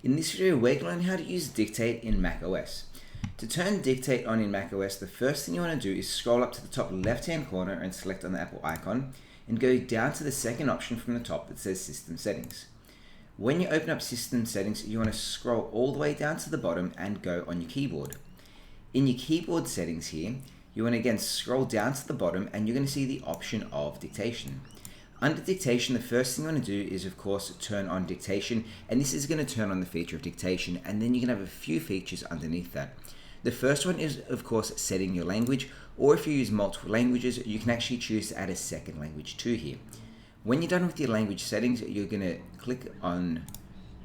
In this video, we're going to learn how to use Dictate in macOS. To turn Dictate on in macOS, the first thing you want to do is scroll up to the top left-hand corner and select on the Apple icon, and go down to the second option from the top that says System Settings. When you open up System Settings, you want to scroll all the way down to the bottom and go on your keyboard. In your keyboard settings here, you want to again scroll down to the bottom and you're going to see the option of dictation. Under dictation, the first thing you want to do is, of course, turn on dictation, and this is going to turn on the feature of dictation, and then you can have a few features underneath that. The first one is, of course, setting your language, or if you use multiple languages, you can actually choose to add a second language to here. When you're done with your language settings, you're going to click on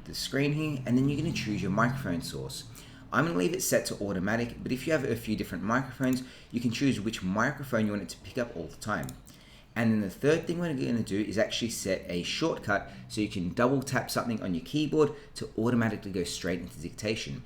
the screen here, and then you're going to choose your microphone source. I'm going to leave it set to automatic, but if you have a few different microphones, you can choose which microphone you want it to pick up all the time. And then the third thing we're going to do is actually set a shortcut so you can double tap something on your keyboard to automatically go straight into dictation.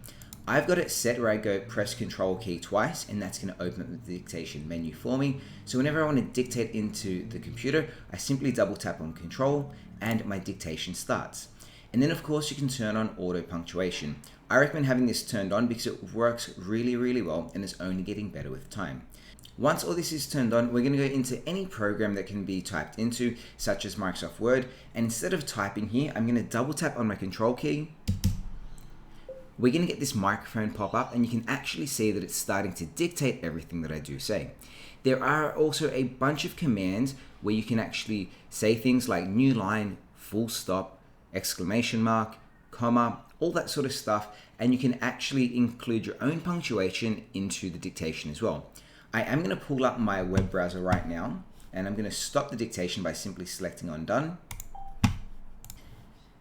I've got it set where I go press Control key twice, and that's going to open up the dictation menu for me. So whenever I want to dictate into the computer, I simply double tap on Control and my dictation starts. And then of course you can turn on auto punctuation. I recommend having this turned on because it works really well and is only getting better with time. Once all this is turned on, we're going to go into any program that can be typed into, such as Microsoft Word, and instead of typing here, I'm going to double tap on my Control key. We're going to get this microphone pop up, and you can actually see that it's starting to dictate everything that I do say. There are also a bunch of commands where you can actually say things like new line, full stop, exclamation mark, comma, all that sort of stuff, and you can actually include your own punctuation into the dictation as well. I am going to pull up my web browser right now, and I'm going to stop the dictation by simply selecting on Done.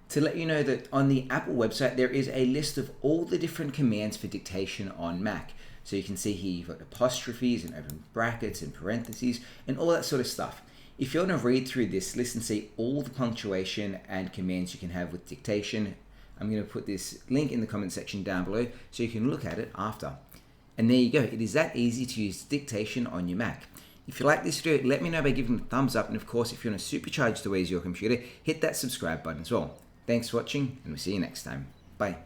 To let you know that on the Apple website, there is a list of all the different commands for dictation on Mac. So you can see here you've got apostrophes and open brackets and parentheses and all that sort of stuff. If you want to read through this list and see all the punctuation and commands you can have with dictation, I'm going to put this link in the comment section down below so you can look at it after. And there you go, it is that easy to use dictation on your Mac. If you like this video, let me know by giving it a thumbs up, and of course if you want to supercharge the ways your computer, hit that subscribe button as well. Thanks for watching, and we'll see you next time. Bye.